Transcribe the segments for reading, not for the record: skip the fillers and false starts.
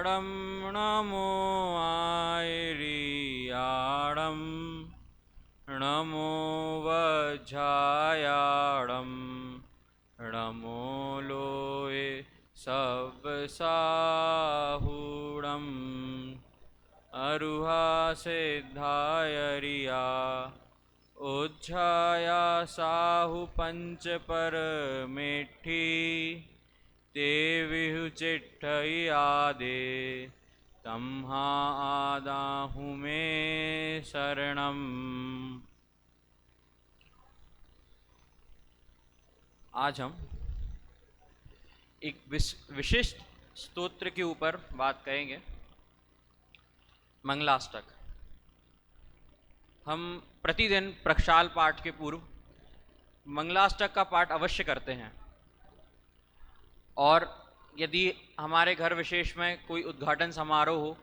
नमो आयरियाणं नमो वज्रायाणं नमो लोये सबसाहुणम् अरुहा सिद्धायरिया उज्झाया साहु पंच परमेठी ते विहु चिट्ठई आदे तम्हा आदाहु में शरणम। आज हम एक विशिष्ट स्तोत्र के ऊपर बात करेंगे, मंगलाष्टक। हम प्रतिदिन प्रक्षाल पाठ के पूर्व मंगलाष्टक का पाठ अवश्य करते हैं, और यदि हमारे घर विशेष में कोई उद्घाटन समारोह हो,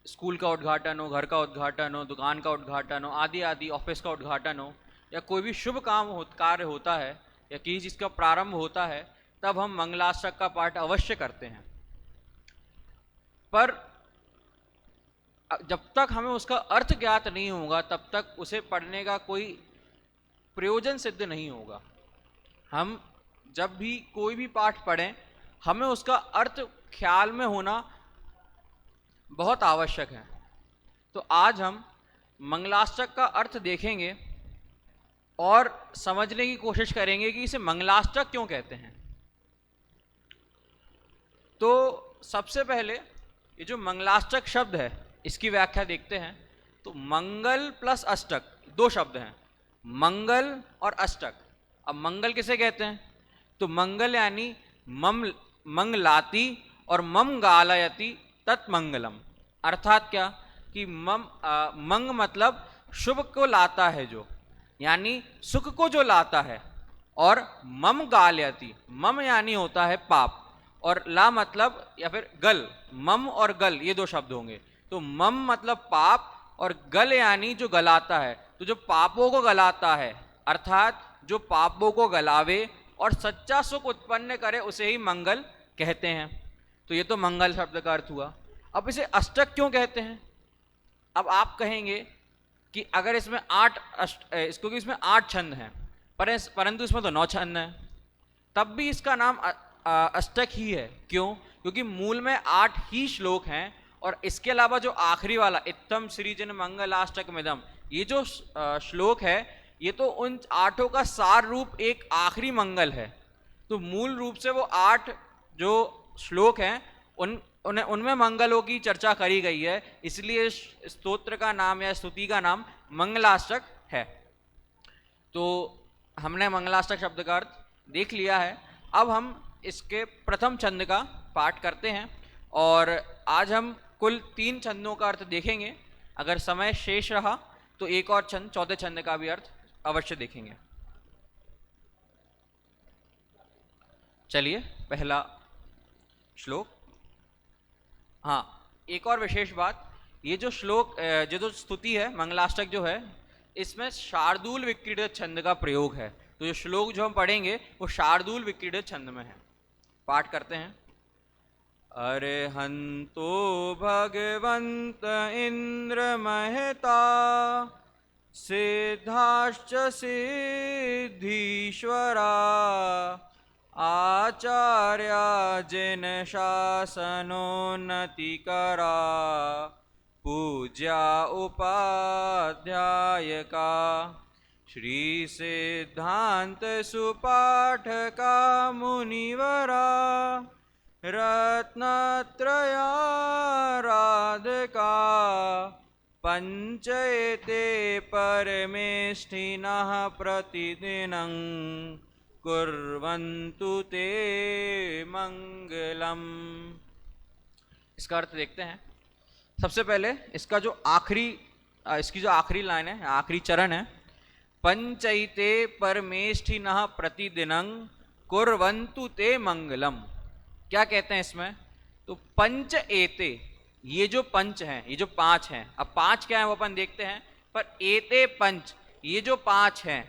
स्कूल का उद्घाटन हो, घर का उद्घाटन हो, दुकान का उद्घाटन हो, आदि आदि, ऑफिस का उद्घाटन हो, या कोई भी शुभ काम कार्य होता है या किसी चीज़ का प्रारंभ होता है, तब हम मंगलाष्टक का पाठ अवश्य करते हैं। पर जब तक हमें उसका अर्थ ज्ञात नहीं होगा तब तक उसे पढ़ने का कोई प्रयोजन सिद्ध नहीं होगा। हम जब भी कोई भी पाठ पढ़ें, हमें उसका अर्थ ख्याल में होना बहुत आवश्यक है। तो आज हम मंगलाष्टक का अर्थ देखेंगे और समझने की कोशिश करेंगे कि इसे मंगलाष्टक क्यों कहते हैं। तो सबसे पहले ये जो मंगलाष्टक शब्द है, इसकी व्याख्या देखते हैं। तो मंगल प्लस अष्टक, दो शब्द हैं, मंगल और अष्टक। अब मंगल किसे कहते हैं? तो मंगल यानी मंगलाति और मम गालयति तत्मंगलम। अर्थात क्या कि मंग मतलब शुभ को लाता है जो, यानी सुख को जो लाता है, और मम गालयति, मम यानी होता है पाप, और ला मतलब या फिर गल, मम और गल ये दो शब्द होंगे। तो मम मतलब पाप और गल यानी जो गलाता है। तो जो पापों को गलाता है, अर्थात जो पापों को गलावे और सच्चा सुख उत्पन्न करे, उसे ही मंगल कहते हैं। तो ये तो मंगल शब्द का अर्थ हुआ। अब इसे अष्टक क्यों कहते हैं? अब आप कहेंगे कि अगर इसमें इसमें 8 छंद हैं, परंतु इसमें तो 9 छंद हैं, तब भी इसका नाम अष्टक ही है। क्यों? क्योंकि मूल में 8 ही श्लोक हैं, और इसके अलावा जो आखिरी वाला इत्थम श्रीजन मंगलाष्टकमिदम, ये जो श्लोक है, ये तो उन 8 का सार रूप एक आखिरी मंगल है। तो मूल रूप से वो 8 जो श्लोक हैं उनमें मंगलों की चर्चा करी गई है, इसलिए स्तोत्र का नाम या स्तुति का नाम मंगलाष्टक है। तो हमने मंगलाष्टक शब्द का अर्थ देख लिया है। अब हम इसके प्रथम छंद का पाठ करते हैं, और आज हम कुल 3 छंदों का अर्थ देखेंगे। अगर समय शेष रहा तो एक और छंद, चौथे छंद का भी अर्थ अवश्य देखेंगे। चलिए, पहला श्लोक। हाँ, एक और विशेष बात, ये जो श्लोक, ये जो स्तुति है, मंगलाष्टक जो है, इसमें शार्दूल विक्रीडित छंद का प्रयोग है। तो ये श्लोक जो हम पढ़ेंगे वो शार्दूल विक्रीडित छंद में है। पाठ करते हैं। अरहंतो भगवंत इंद्र महता सिद्धाश्च सिद्धीश्वरा आचार्या जिन शासनोन्नतिकरा पूज्या उपाध्यायका श्री सिद्धांत सुपाठका मुनिवरा रत्नत्रयाराधका पंचैते परमेष्ठिनः प्रतिदिनं कुर्वन्तु ते मंगलम। इसका अर्थ देखते हैं। सबसे पहले इसका जो इसकी जो आखिरी लाइन है, आखिरी चरण है, पंचैते परमेष्ठिनः प्रतिदिनं कुर्वन्तु ते मंगलम। क्या कहते हैं इसमें? तो पंच एते, ये जो पंच हैं, ये जो 5 हैं, अब 5 क्या है वो अपन देखते हैं। पर एते पंच, ये जो 5 हैं,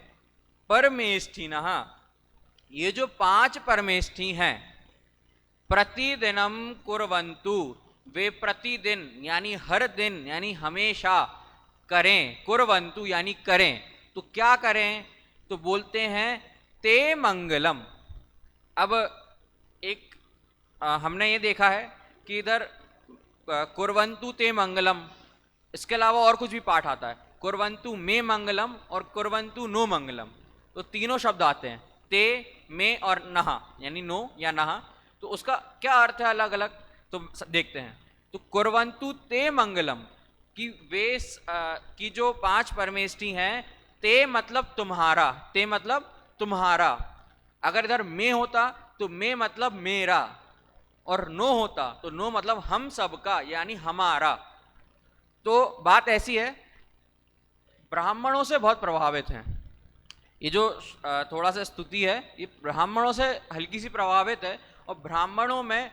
परमेष्ठिनः, ये जो 5 परमेष्ठी हैं, प्रतिदिनम कुर्वन्तु, वे प्रतिदिन यानी हर दिन यानी हमेशा करें, कुर्वन्तु यानी करें। तो क्या करें? तो बोलते हैं ते मंगलम। अब एक हमने ये देखा है कि इधर कुर्वन्तु ते मंगलम, इसके अलावा और कुछ भी पाठ आता है, कुर्वन्तु में मंगलम और कुर्वन्तु नो मंगलम। तो तीनों शब्द आते हैं, ते, में और नहा यानी नो या नहा। तो उसका क्या अर्थ है अलग अलग, तो देखते हैं। तो कुर्वन्तु ते मंगलम कि वे की जो 5 परमेष्टि हैं, ते मतलब तुम्हारा, ते मतलब तुम्हारा। अगर इधर में होता तो में मतलब मेरा, और नो होता तो नो मतलब हम सबका यानी हमारा। तो बात ऐसी है, ब्राह्मणों से बहुत प्रभावित हैं। ये जो थोड़ा सा स्तुति है, ये ब्राह्मणों से हल्की सी प्रभावित है, और ब्राह्मणों में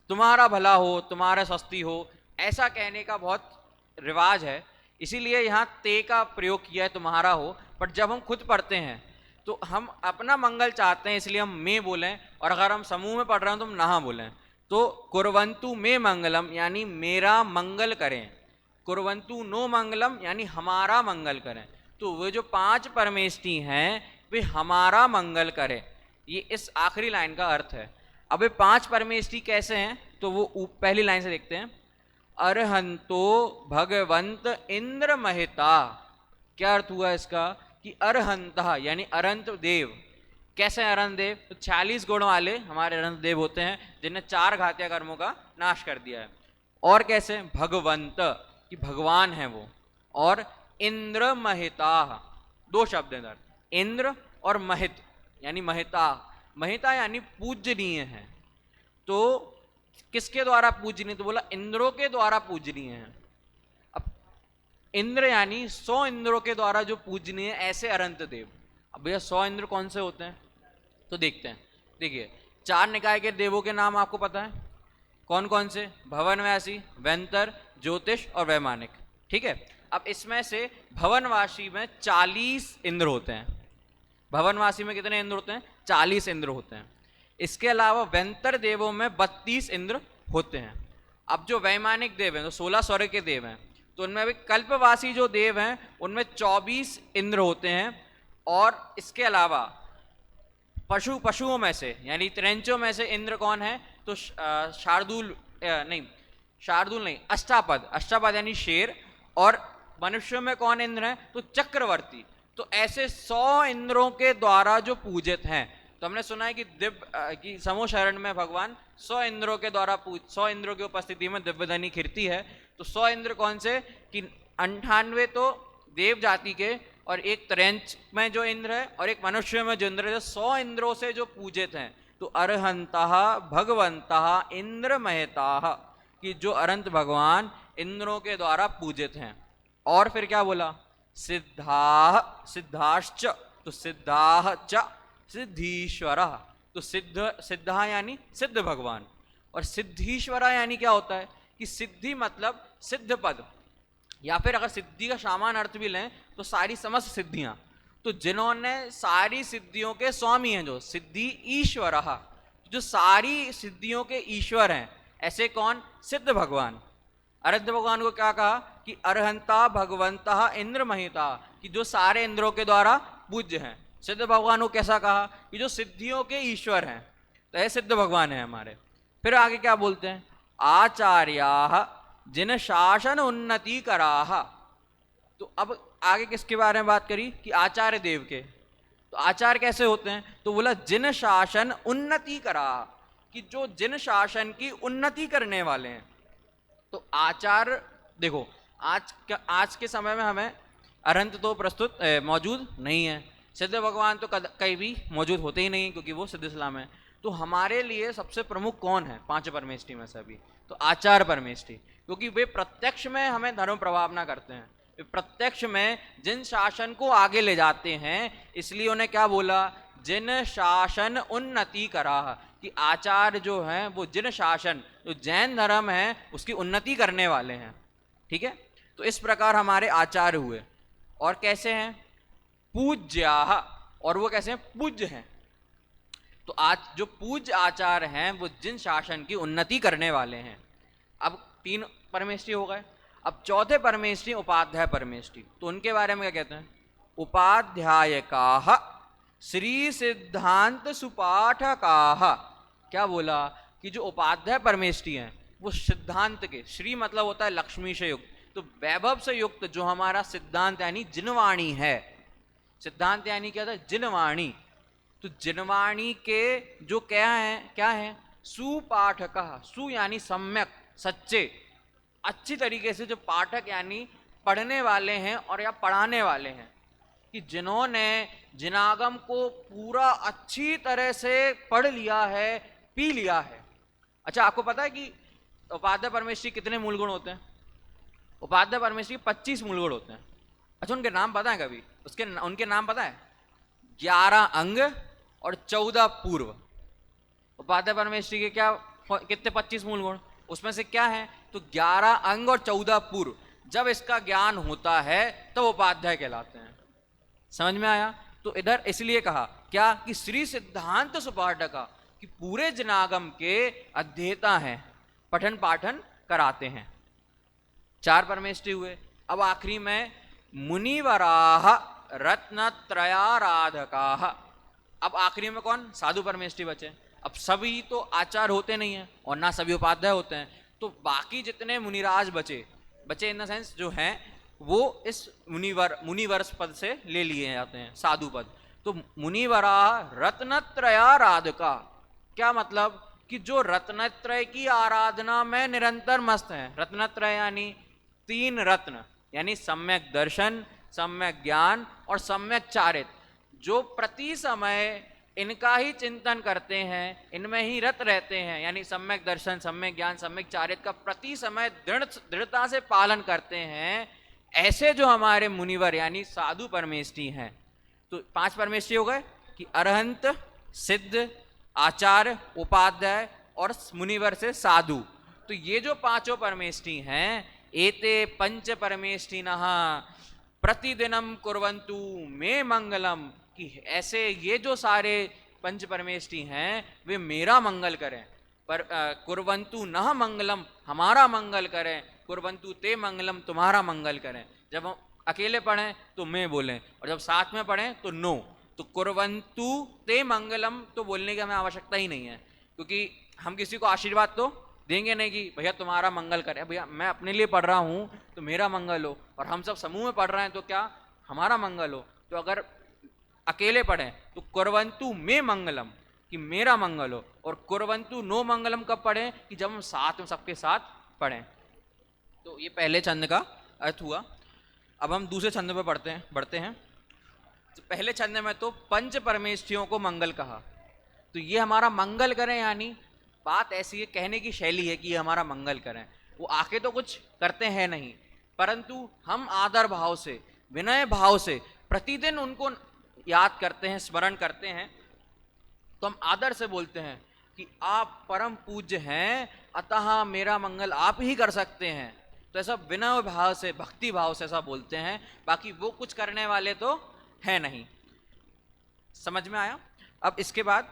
तुम्हारा भला हो, तुम्हारा स्वस्ति हो, ऐसा कहने का बहुत रिवाज है। इसीलिए यहाँ ते का प्रयोग किया है, तुम्हारा हो। पर जब हम खुद पढ़ते हैं तो हम अपना मंगल चाहते हैं, इसलिए हम में बोलें, और अगर हम समूह में पढ़ रहे हैं तो हम नहा बोलें। तो कुर्वन्तु में मंगलम यानी मेरा मंगल करें, कुर्वन्तु नो मंगलम यानी हमारा मंगल करें। तो वे जो 5 परमेष्टि हैं वे हमारा मंगल करें, ये इस आखिरी लाइन का अर्थ है। अब ये 5 परमेष्टि कैसे हैं, तो वो पहली लाइन से देखते हैं। अरहंतो भगवंत इंद्र महिता। क्या अर्थ हुआ इसका कि अरहंता यानी अरंत देव। कैसे अरंत देव? तो 46 गुण वाले हमारे अरंत देव होते हैं, जिन्हें 4 घातीय कर्मों का नाश कर दिया है। और कैसे? भगवंत कि भगवान है वो, और इंद्र महिता, 2 शब्द हैं इधर, इंद्र और महित यानी महिता। महिता यानी पूजनीय है। तो किसके द्वारा पूजनीय? तो बोला इंद्रों के द्वारा पूजनीय है। अब इंद्र यानी 100 इंद्रों के द्वारा जो पूजनीय, ऐसे अरंत देव। अब भैया 100 इंद्र कौन से होते हैं, तो देखते हैं। देखिए 4 निकाय के देवों के नाम आपको पता है, कौन कौन से? भवनवासी, वैंतर, ज्योतिष और वैमानिक। ठीक है। अब इसमें से भवनवासी में 40 इंद्र होते हैं। भवनवासी में कितने इंद्र होते हैं? 40 इंद्र होते हैं। इसके अलावा वैंतर देवों में 32 इंद्र होते हैं। अब जो वैमानिक देव हैं, तो 16 स्वर्ग के देव हैं, तो उनमें भी कल्पवासी जो देव हैं उनमें 24 इंद्र होते हैं। और इसके अलावा पशुओं में से यानी त्रेंचों में से इंद्र कौन है? तो शार्दूल नहीं, अष्टापद यानी शेर। और मनुष्यों में कौन इंद्र है? तो चक्रवर्ती। तो ऐसे 100 इंद्रों के द्वारा जो पूजित हैं। तो हमने सुना है कि कि समूह शरण में भगवान 100 इंद्रों के द्वारा 100 इंद्रों की उपस्थिति में दिव्यधनी खिरती है। तो 100 इंद्र कौन से? कि 98 तो देव जाति के, और एक त्रेंच में जो इंद्र है, और एक मनुष्य में जो इंद्र है, 100 इंद्रों से जो पूजित हैं। तो अरहंतः भगवंतः इंद्र महताः, कि जो अरंत भगवान इंद्रों के द्वारा पूजित हैं। और फिर क्या बोला? सिद्धाश्च, तो सिद्धाः च सिद्धीश्वरः। तो सिद्धा यानी सिद्ध भगवान, और सिद्धीश्वरा यानी क्या होता है कि सिद्धि मतलब सिद्ध पद, या फिर अगर सिद्धि का सामान अर्थ भी लें तो सारी समस्त सिद्धियां। तो जिन्होंने सारी सिद्धियों के स्वामी हैं, जो सिद्धि ईश्वर, जो सारी सिद्धियों के ईश्वर हैं, ऐसे कौन? सिद्ध भगवान। अरहंत भगवान को क्या कहा कि अरहंता भगवंता इंद्र महिता, कि जो सारे इंद्रों के द्वारा पूज्य हैं। सिद्ध भगवान को कैसा कहा कि जो सिद्धियों के ईश्वर हैं। तो ये सिद्ध भगवान है हमारे। फिर आगे क्या बोलते हैं? आचार्याः जिन शासन उन्नति कराह। तो अब आगे किसके बारे में बात करी कि आचार्य देव के। तो आचार्य कैसे होते हैं? तो बोला जिन शासन उन्नति कराह, कि जो जिन शासन की उन्नति करने वाले हैं। तो आचार्य देखो, आज के समय में हमें अरंत तो प्रस्तुत मौजूद नहीं है, सिद्ध भगवान तो कहीं भी मौजूद होते ही नहीं, क्योंकि वो सिद्ध इस्लाम है। तो हमारे लिए सबसे प्रमुख कौन है 5 परमेष्टि में से? अभी तो आचार्य परमेष्टि, क्योंकि वे प्रत्यक्ष में हमें धर्म प्रभावना करते हैं, वे प्रत्यक्ष में जिन शासन को आगे ले जाते हैं। इसलिए उन्हें क्या बोला? जिन शासन उन्नति करा, कि आचार्य जो हैं वो जिन शासन, जो जैन धर्म है उसकी उन्नति करने वाले हैं। ठीक है। तो इस प्रकार हमारे आचार्य हुए। और कैसे हैं? पूज्याः, और वो कैसे हैं? पूज्य हैं। तो आज जो पूज्य आचार हैं वो जिन शासन की उन्नति करने वाले हैं। अब 3 परमेष्ठी हो गए। अब चौथे परमेष्ठी उपाध्याय परमेष्ठी, तो उनके बारे में क्या कहते हैं? उपाध्यायकाः श्री सिद्धांत सुपाठकाः। क्या बोला कि जो उपाध्याय परमेष्ठी हैं वो सिद्धांत के, श्री मतलब होता है लक्ष्मी से युक्त, तो वैभव से युक्त जो हमारा सिद्धांत यानी जिनवाणी है, सिद्धांत यानी क्या होता है? जिनवाणी। तो जिनवाणी के जो क्या है? सुपाठकः, सु यानी सम्यक, सच्चे, अच्छी तरीके से जो पाठक यानी पढ़ने वाले हैं और या पढ़ाने वाले हैं, कि जिन्होंने जिनागम को पूरा अच्छी तरह से पढ़ लिया है, पी लिया है। अच्छा, आपको पता है कि उपाध्याय परमेष्ठी कितने मूलगुण होते हैं? उपाध्याय परमेष्ठी 25 मूलगुण होते हैं। अच्छा, उनके नाम पता है कभी? उनके नाम पता है? 11 अंग और 14 पूर्व। उपाध्याय परमेष्ठी के कितने 25 मूलगुण, उसमें से क्या है? तो 11 अंग और 14 पूर्व। जब इसका ज्ञान होता है तब उपाध्याय कहलाते हैं। समझ में आया? तो इधर इसलिए कहा क्या कि श्री सिद्धांत सुपाठका, कि पूरे जिनागम के अध्येता हैं, पठन पाठन कराते हैं। 4 परमेष्ठी हुए। अब आखिरी में मुनिवराह रत्नत्रयाराधकाः। अब आखिरी में कौन? साधु परमेष्ठी बचे। अब सभी तो आचार होते नहीं हैं और ना सभी उपाध्याय होते हैं, तो बाकी जितने मुनिराज बचे इन द सेंस जो हैं वो इस मुनिवर्ष पद से ले लिए जाते हैं, साधु पद। तो मुनिवराह रत्नत्रयाराधका, क्या मतलब कि जो रत्नत्रय की आराधना में निरंतर मस्त हैं। रत्नत्रय यानी 3 रत्न, यानी सम्यक दर्शन, सम्यक ज्ञान और सम्यक चारित, जो प्रति समय इनका ही चिंतन करते हैं, इनमें ही रत रहते हैं, यानी सम्यक दर्शन, सम्यक ज्ञान, सम्यक चारित का प्रति समय दृढ़ता से पालन करते हैं, ऐसे जो हमारे मुनिवर यानी साधु परमेष्ठी हैं। तो 5 परमेष्ठी हो गए कि अरहंत, सिद्ध, आचार्य, उपाध्याय और मुनिवर से साधु। तो ये जो 5 परमेष्ठी हैं, एते पंच परमेष्ठिनः प्रतिदिनम कुर्वन्तु मे मंगलम, कि ऐसे ये जो सारे पंच परमेष्ठी हैं वे मेरा मंगल करें। पर कुर्वन्तु नः मंगलम, हमारा मंगल करें, कुर्वन्तु ते मंगलम, तुम्हारा मंगल करें। जब हम अकेले पढ़ें तो मैं बोलें और जब साथ में पढ़ें तो नो। तो कुर्वन्तु ते मंगलम तो बोलने की हमें आवश्यकता ही नहीं है, क्योंकि हम किसी को आशीर्वाद तो देंगे नहीं कि भैया तुम्हारा मंगल करे। भैया मैं अपने लिए पढ़ रहा हूँ तो मेरा मंगल हो, और हम सब समूह में पढ़ रहे हैं तो क्या हमारा मंगल हो। तो अगर अकेले पढ़ें तो कुर्वन्तु मे मंगलम, कि मेरा मंगल हो, और कुर्वन्तु नो मंगलम कब पढ़ें? कि जब हम साथ में सबके साथ पढ़ें। तो ये पहले छंद का अर्थ हुआ। अब हम दूसरे छंद पे बढ़ते हैं। तो पहले छंद में तो पंच परमेष्ठियों को मंगल कहा, तो ये हमारा मंगल करें, यानी बात ऐसी है, कहने की शैली है कि ये हमारा मंगल करें। वो आके तो कुछ करते हैं नहीं, परंतु हम आदर भाव से, विनय भाव से प्रतिदिन उनको याद करते हैं, स्मरण करते हैं। तो हम आदर से बोलते हैं कि आप परम पूज्य हैं, अतः मेरा मंगल आप ही कर सकते हैं। तो ऐसा विनय भाव से, भक्ति भाव से ऐसा बोलते हैं, बाकी वो कुछ करने वाले तो है नहीं। समझ में आया? अब इसके बाद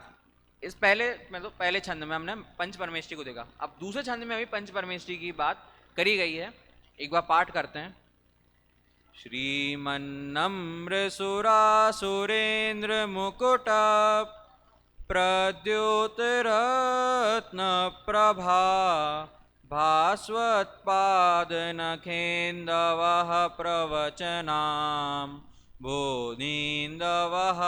इस पहले छंद में हमने पंच परमेष्ठी को देखा। अब दूसरे छंद में अभी पंच परमेष्ठी की बात करी गई है, एक बार पाठ करते हैं। श्रीमन्नम्र सुरासुरेन्द्र मुकुट प्रद्योतरत्न प्रभा भास्वत्पादनखेन्दवः प्रवचनां बोधीन्दवः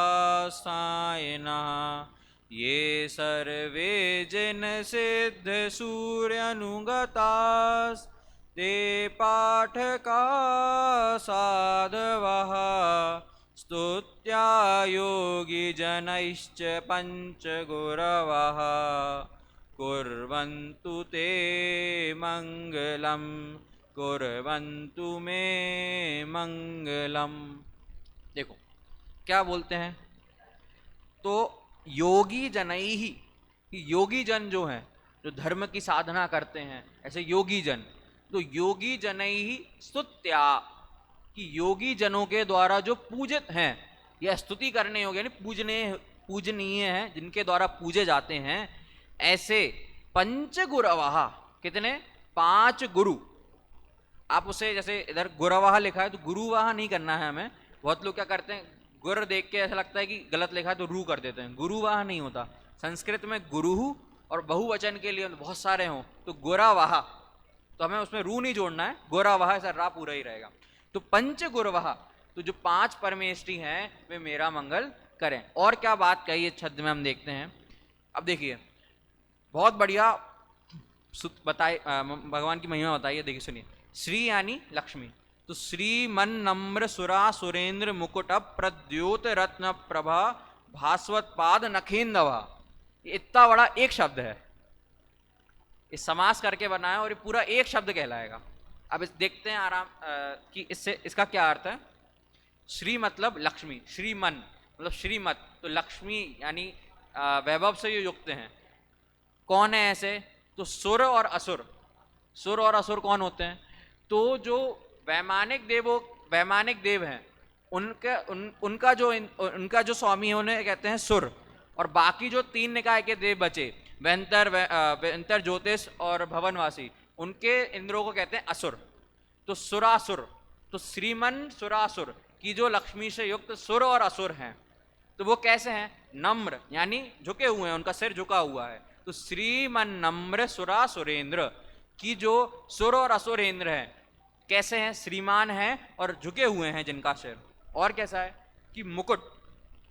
सायिनः ये सर्वे जिनसिद्धसूर्यनुगतास् ते पाठका साधवः स्तुत्या योगिजनैश्च पञ्चगुरवः कुर्वन्तु ते मंगलम, कुर्वन्तु मे मंगलम। देखो क्या बोलते हैं, तो योगी जनैहि, योगी जन जो हैं, जो धर्म की साधना करते हैं, ऐसे योगी जन, तो योगी जनैहि स्तुत्या, कि योगी जनों के द्वारा जो पूजित हैं, यह स्तुति करने योग्य, यानी पूजनीय हैं, जिनके द्वारा पूजे जाते हैं, ऐसे पंच गुरवाहा, कितने? 5 गुरु। आप उसे जैसे इधर गुरवाहा लिखा है तो गुरुवाहा नहीं करना है हमें। बहुत लोग क्या करते हैं, गुर देख के ऐसा लगता है कि गलत लिखा है तो रू कर देते हैं। गुरुवाहा नहीं होता। संस्कृत में गुरु और बहुवचन के लिए बहुत सारे हों तो गुरावाहा, तो हमें उसमें रू नहीं जोड़ना है, गोरावाहा ऐसा रा पूरा ही रहेगा। तो पंच गुरवाहा, तो जो 5 परमेष्टि हैं वे मेरा मंगल करें। और क्या बात कही है छंद में हम देखते हैं। अब देखिए बहुत बढ़िया बताए, भगवान की महिमा बताइए। देखिए सुनिए, श्री यानी लक्ष्मी, तो श्री मन नम्र सुरा सुरेंद्र मुकुट प्रद्योत रत्न प्रभा भास्वत पाद नखेंदवा, इतना बड़ा एक शब्द है, इस समास करके बनाया और ये पूरा एक शब्द कहलाएगा। अब इस देखते हैं आराम कि इससे इसका क्या अर्थ है। श्री मतलब लक्ष्मी, श्रीमन मतलब श्रीमत, तो लक्ष्मी यानी वैभव से ये युक्त हैं। कौन है ऐसे? तो सुर और असुर। सुर और असुर कौन होते हैं? तो जो वैमानिक देव हैं उनका जो स्वामी है उन्हें कहते हैं सुर, और बाकी जो 3 निकाय के देव बचे, वेंतर ज्योतिष और भवनवासी, उनके इंद्रों को कहते हैं असुर। तो सुरासुर, तो श्रीमन सुरासुर की जो लक्ष्मी से युक्त सुर और असुर हैं, तो वो कैसे हैं? नम्र यानी झुके हुए हैं, उनका सिर झुका हुआ है। तो श्रीमन नम्र सुरा सुरेंद्र की जो सुर और असुर इंद्र हैं कैसे हैं? श्रीमान हैं और झुके हुए हैं जिनका सिर। और कैसा है कि मुकुट,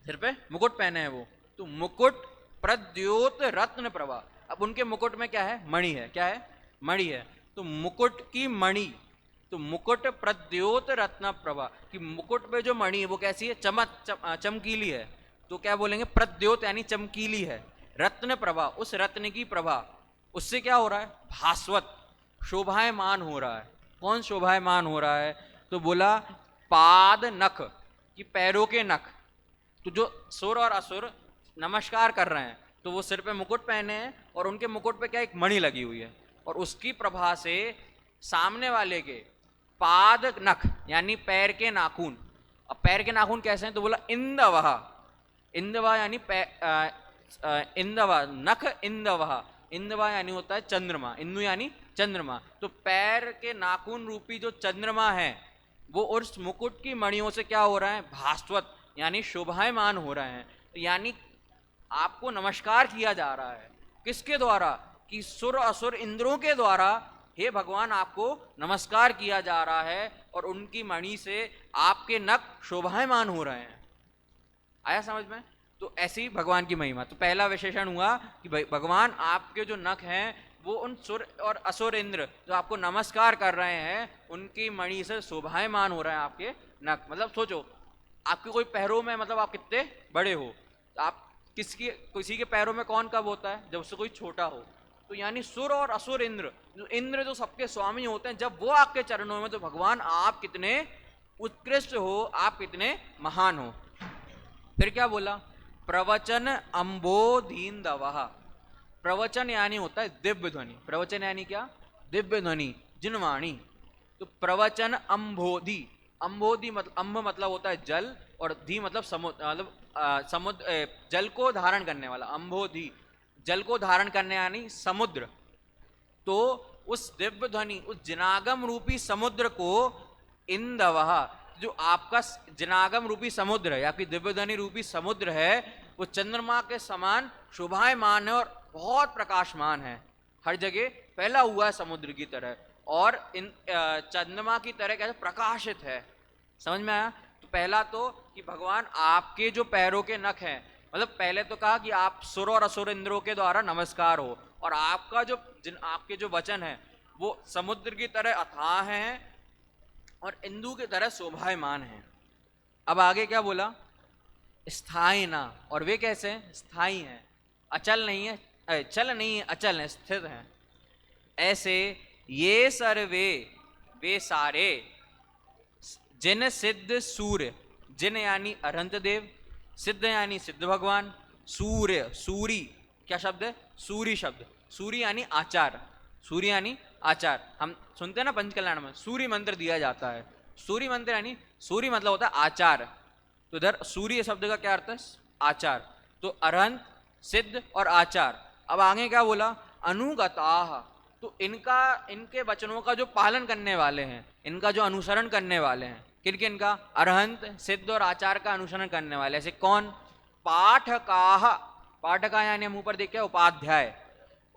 सिर पे मुकुट पहने हैं वो, तो मुकुट प्रद्योत रत्न प्रभा। अब उनके मुकुट में क्या है? मणि है। क्या है? मणि है। तो मुकुट की मणि, तो मुकुट प्रद्योत रत्न प्रभा कि मुकुट पे जो मणि है वो कैसी है? चमकीली है। तो क्या बोलेंगे? प्रद्योत यानी चमकीली है। रत्न प्रभा, उस रत्न की प्रभा, उससे क्या हो रहा है? भास्वत, शोभायमान हो रहा है। कौन शोभायमान हो रहा है? तो बोला पाद नख, कि पैरों के नख। तो जो सुर और असुर नमस्कार कर रहे हैं तो वो सिर पे मुकुट पहने हैं और उनके मुकुट पे क्या? एक मणि लगी हुई है, और उसकी प्रभा से सामने वाले के पाद नख यानी पैर के नाखून। अब पैर के नाखून कैसे हैं? तो बोला इंदवहा, इंदवा यानी इंदवा, नख इंदवहा, इंदवा यानी होता है चंद्रमा, इंदु यानी चंद्रमा। तो पैर के नाखून रूपी जो चंद्रमा है वो उस मुकुट की मणियों से क्या हो रहा है? भास्वत यानी शोभायमान हो रहे हैं। यानी आपको नमस्कार किया जा रहा है। किसके द्वारा? कि सुर असुर इंद्रों के द्वारा हे भगवान आपको नमस्कार किया जा रहा है, और उनकी मणि से आपके नख शोभायमान हो रहे हैं। आया समझ में? तो ऐसी भगवान की महिमा। तो पहला विशेषण हुआ कि भगवान आपके जो नख हैं वो उन सुर और असुर इंद्र जो आपको नमस्कार कर रहे हैं उनकी मणि से शोभायमान हो रहे हैं आपके नख। मतलब सोचो आपके कोई पैरों में, मतलब आप कितने बड़े हो, तो आप किसी के पैरों में कौन कब होता है? जब उससे कोई छोटा हो। तो यानी सुर और असुर इंद्र, जो सबके स्वामी होते हैं, जब वो आपके चरणों में, तो भगवान आप कितने उत्कृष्ट हो, आप कितने महान हो। फिर क्या बोला? प्रवचन अम्बोधीन दवहा। प्रवचन यानी होता है दिव्य ध्वनि। प्रवचन यानी क्या? दिव्य ध्वनि, जिनवाणी। तो प्रवचन अम्बोधि, अम्बोधि मतलब अम्ब मतलब होता है जल, और धी मतलब समुद्र, मतलब समुद्र, जल को धारण करने वाला। अम्बोधि जल को धारण करने यानी समुद्र। तो उस दिव्य ध्वनि, उस जिनागम रूपी समुद्र को इंदवह, जो आपका जिनागम रूपी समुद्र है, आपकी दिव्य ध्वनि रूपी समुद्र है, वो चंद्रमा के समान शोभायमान है और बहुत प्रकाशमान है, हर जगह फैला हुआ है समुद्र की तरह, और इन चंद्रमा की तरह कैसे प्रकाशित है। समझ में आया? तो पहला तो कि भगवान आपके जो पैरों के नख हैं, मतलब पहले तो कहा कि आप सुर और असुर इंद्रों के द्वारा नमस्कार हो, और आपका जो आपके जो वचन है वो समुद्र की तरह अथाह हैं और इंदु की तरह शोभायमान हैं। अब आगे क्या बोला? स्थायी ना, और वे कैसे हैं? स्थायी हैं, अचल नहीं है, चल नहीं है, अचल है, स्थिर हैं। ऐसे ये सर्वे, वे सारे, जिन सिद्ध सूर्य, जिन यानी अनंत देव, सिद्ध यानी सिद्ध भगवान, सूर्य, सूरी क्या शब्द है? सूरी शब्द। सूरी यानी आचार, सूर्य यानी आचार। हम सुनते हैं ना पंचकल्याण में सूर्य मंत्र दिया जाता है। सूर्य मंत्र यानी सूर्य मतलब होता है आचार। तो इधर सूर्य शब्द का क्या अर्थ है? आचार। तो अरहंत, सिद्ध और आचार। अब आगे क्या बोला, अनुगताः, तो इनके वचनों का जो पालन करने वाले हैं, इनका जो अनुसरण करने वाले हैं, किन किन का, अरहंत, सिद्ध और आचार का अनुसरण करने वाले, ऐसे कौन, पाठकाः, पाठका यानी हम ऊपर देखे उपाध्याय,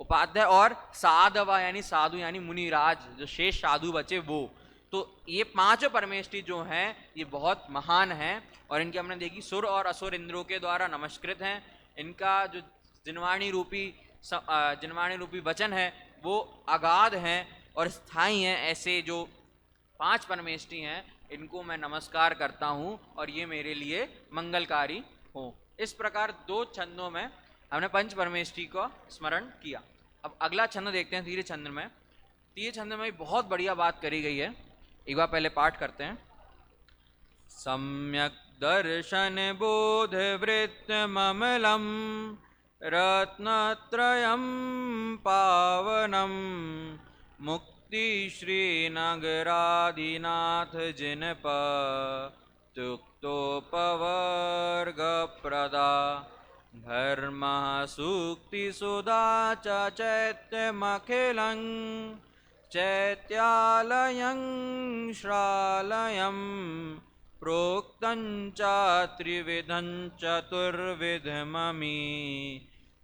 उपाध्याय, और साधवा यानी साधु यानी मुनिराज, जो शेष साधु बचे वो। तो ये पांचों परमेष्टि जो हैं ये बहुत महान हैं और इनकी हमने देखी सुर और असुर इंद्रों के द्वारा नमस्कृत हैं। इनका जो जिनवाणी रूपी वचन है वो अगाध हैं और स्थायी हैं। ऐसे जो पांच परमेष्टि हैं इनको मैं नमस्कार करता हूँ और ये मेरे लिए मंगलकारी हो। इस प्रकार दो छंदों में हमने पंच परमेष्टि को स्मरण किया। अब अगला छंद देखते हैं तीसरे छंद में। तीसरे छंद में बहुत बढ़िया बात करी गई है, एक बार पहले पाठ करते हैं। सम्यक दर्शन बोध वृत्तममलम रत्नत्रयं पावनम मुक्ति श्रीनगराधिनाथ जिनप तुक्तोपवर्ग प्रदा धर्म सूक्ति सुधा च चैत्यमखिलं चैत्यालयं श्रालयं प्रोक्तं च त्रिविधं चतुर्विधममी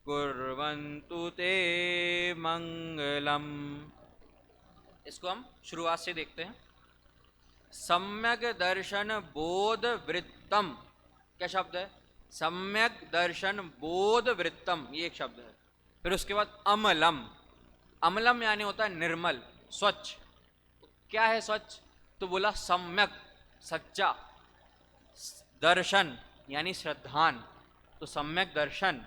कुर्वन्तु ते मंगलम्। इसको हम शुरुआत से देखते हैं। सम्यक दर्शन बोध वृत्तम, क्या शब्द है, सम्यक दर्शन बोध वृत्तम, ये एक शब्द है। फिर उसके बाद अमलम, अमलम यानी होता है निर्मल, स्वच्छ। क्या है स्वच्छ, तो बोला सम्यक सच्चा, दर्शन यानी श्रद्धान, तो सम्यक दर्शन।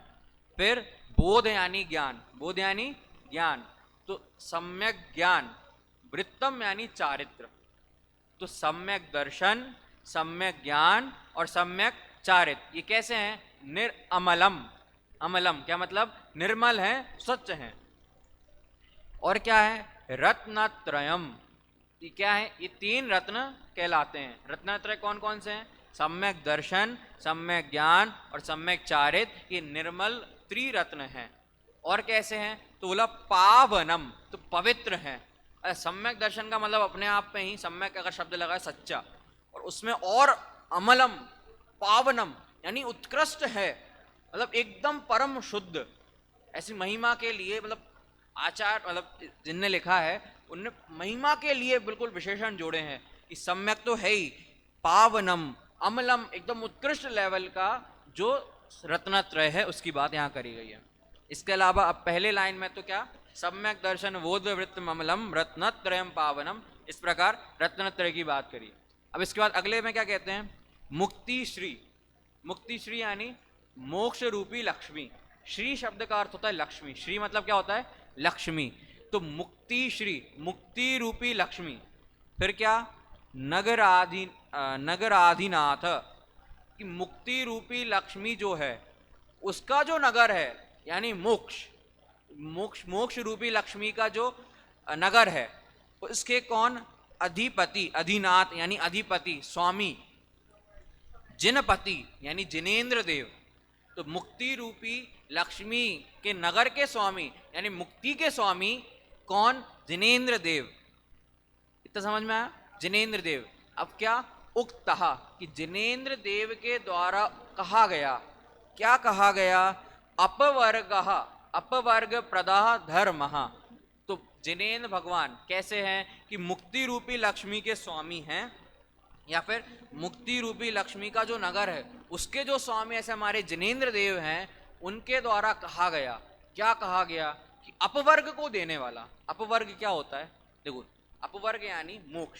फिर बोध यानी ज्ञान, बोध यानी ज्ञान, तो सम्यक ज्ञान। वृत्तम यानी चारित्र, तो सम्यक दर्शन, सम्यक ज्ञान और सम्यक चारित्र। ये कैसे हैं, निरअमलम, अमलम क्या मतलब, निर्मल है, स्वच्छ हैं। और क्या है, रत्नत्रयम, ये क्या है, ये तीन रत्न कहलाते हैं। रत्नत्रय कौन कौन से हैं, सम्यक दर्शन, सम्यक ज्ञान और सम्यक चारित्र, ये निर्मल त्रिरत्न हैं। और कैसे हैं, तो बोला पावनम, तो पवित्र हैं। सम्यक दर्शन का मतलब अपने आप में ही सम्यक अगर शब्द लगा है सच्चा, और उसमें और अमलम पावनम यानी उत्कृष्ट है, मतलब एकदम परम शुद्ध। ऐसी महिमा के लिए मतलब आचार मतलब जिनने लिखा है उनने महिमा के लिए बिल्कुल विशेषण जोड़े हैं कि सम्यक तो है ही, पावनम अमलम एकदम उत्कृष्ट लेवल का जो रत्नत्रय है उसकी बात यहाँ करी गई है। इसके अलावा अब पहले लाइन में तो क्या, सम्यक दर्शन बोध वृत्तम अमलम रत्नत्रयम पावनम, इस प्रकार रत्नत्रय की बात करी। अब इसके बाद अगले में क्या कहते हैं, मुक्ति श्री, मुक्ति श्री यानी मोक्ष रूपी लक्ष्मी। श्री शब्द का अर्थ होता है लक्ष्मी, श्री मतलब क्या होता है, लक्ष्मी। तो मुक्ति श्री, मुक्ति रूपी लक्ष्मी। फिर क्या, नगराधिनाथ, कि मुक्ति रूपी लक्ष्मी जो है उसका जो नगर है यानी मोक्ष, मोक्ष रूपी लक्ष्मी का जो नगर है उसके कौन, अधिपति, अधिनाथ यानी अधिपति स्वामी, जिनपति यानी जिनेन्द्र देव। तो मुक्ति रूपी लक्ष्मी के नगर के स्वामी यानी मुक्ति के स्वामी कौन, जिनेन्द्र देव। इतना समझ में आया, जिनेन्द्र देव। अब क्या, उक्तः, कि जिनेन्द्र देव के द्वारा कहा गया, क्या कहा गया, अपवर्गः, अपवर्ग प्रदाह धर्मः। तो जिनेन्द्र भगवान कैसे हैं कि मुक्ति रूपी लक्ष्मी के स्वामी हैं, या फिर मुक्ति रूपी लक्ष्मी का जो नगर है उसके जो स्वामी ऐसे हमारे जिनेन्द्र देव हैं, उनके द्वारा कहा गया। क्या कहा गया कि अपवर्ग को देने वाला। अपवर्ग क्या होता है, देखो अपवर्ग यानी मोक्ष।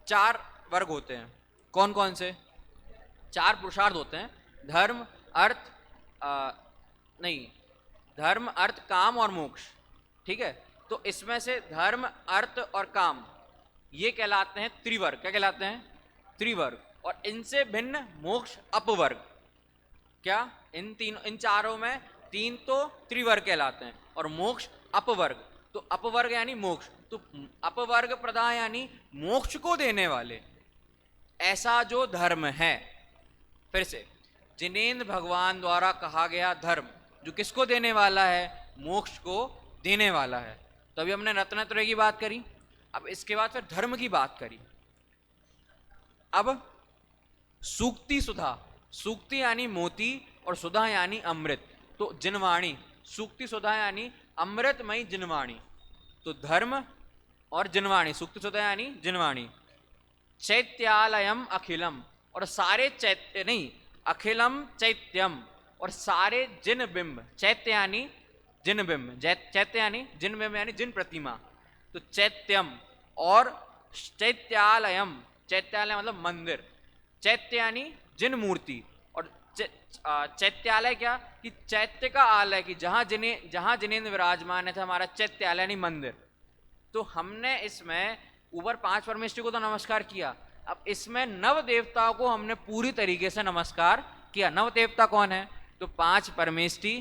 चार वर्ग होते हैं, कौन कौन से, चार पुरुषार्थ होते हैं, धर्म अर्थ धर्म अर्थ काम और मोक्ष, ठीक है। तो इसमें से धर्म अर्थ और काम ये कहलाते हैं त्रिवर्ग। क्या कहलाते हैं, त्रिवर्ग। और इनसे भिन्न मोक्ष अपवर्ग। क्या, इन चारों में तीन तो त्रिवर्ग कहलाते हैं और मोक्ष अपवर्ग। तो अपवर्ग यानी मोक्ष, तो अपवर्ग प्रदान यानी मोक्ष को देने वाले, ऐसा जो धर्म है। फिर से, जिनेंद्र भगवान द्वारा कहा गया धर्म, जो किसको देने वाला है, मोक्ष को देने वाला है। तो अभी हमने रत्नत्रय की बात करी, अब इसके बाद फिर धर्म की बात करी। अब सूक्ति सुधा, सूक्ति यानी मोती और सुधा यानी अमृत, तो जिनवाणी, सूक्ति सुधा यानी अमृतमयी जिनवाणी, तो धर्म और जिनवाणी, सूक्ति सुधा यानी जिनवाणी। चैत्यालयम अखिलम, और सारे चैत्य नहीं, अखिलम चैत्यम, और सारे जिन बिंब, चैत्य यानी जिन बिंब, चैत्य यानी जिन बिंब यानी जिन प्रतिमा, तो चैत्यम और चैत्यालयम, चैत्यालय मतलब मंदिर, चैत्य यानी जिन मूर्ति, और चैत्यालय क्या कि चैत्य का आलय, कि जहां जिनेंद्र विराजमान है, हमारा चैत्यालय यानी मंदिर। तो हमने इसमें ऊपर 5 परमेष्टि को तो नमस्कार किया, अब इसमें नव देवताओं को हमने पूरी तरीके से नमस्कार किया। नव देवता कौन है, तो 5 परमेष्टि,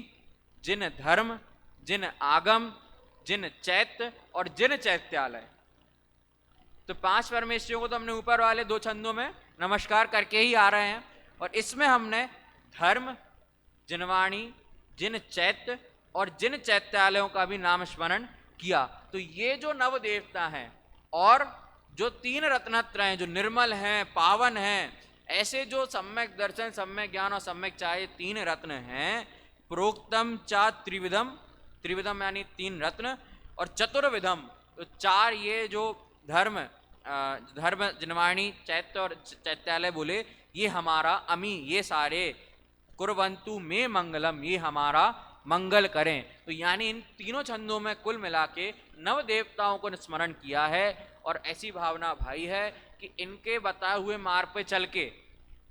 जिन धर्म, जिन आगम, जिन चैत्य और जिन चैत्यालय। तो 5 परमेष्टियों को तो हमने ऊपर वाले 2 छंदों में नमस्कार करके ही आ रहे हैं, और इसमें हमने धर्म, जिनवाणी, जिन चैत्य और जिन चैत्यालयों का भी नाम स्मरण किया। तो ये जो नव देवता हैं और जो 3 रत्नत्रय हैं, जो निर्मल हैं, पावन हैं, ऐसे जो सम्यक दर्शन, सम्यक ज्ञान और सम्यक चाहे 3 रत्न हैं, प्रोक्तम चा त्रिविधम, त्रिविधम यानी 3 रत्न, और चतुर्विधम, तो 4 ये जो धर्म, जिनवाणी, चैत्य और चैत्यालय बोले, ये हमारा अमी, ये सारे कुर्वन्तु में मंगलम, ये हमारा मंगल करें। तो यानी इन तीनों छंदों में कुल मिला के नव देवताओं को स्मरण किया है, और ऐसी भावना भाई है कि इनके बताए हुए मार्ग पे चल के,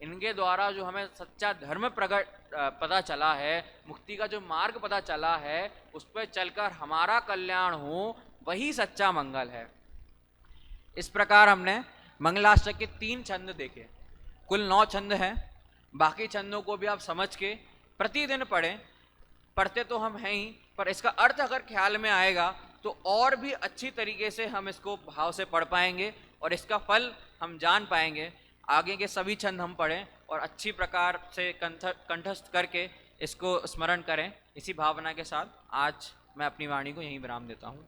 इनके द्वारा जो हमें सच्चा धर्म पता चला है, मुक्ति का जो मार्ग पता चला है, उस पर चलकर हमारा कल्याण हो, वही सच्चा मंगल है। इस प्रकार हमने मंगलाष्टक के 3 छंद देखे, कुल 9 छंद हैं। बाकी छंदों को भी आप समझ के प्रतिदिन पढ़ें, पढ़ते तो हम हैं ही, पर इसका अर्थ अगर ख्याल में आएगा तो और भी अच्छी तरीके से हम इसको भाव से पढ़ पाएंगे, और इसका फल हम जान पाएंगे। आगे के सभी छंद हम पढ़ें और अच्छी प्रकार से कंठस्थ करके इसको स्मरण करें। इसी भावना के साथ आज मैं अपनी वाणी को यहीं विराम देता हूँ।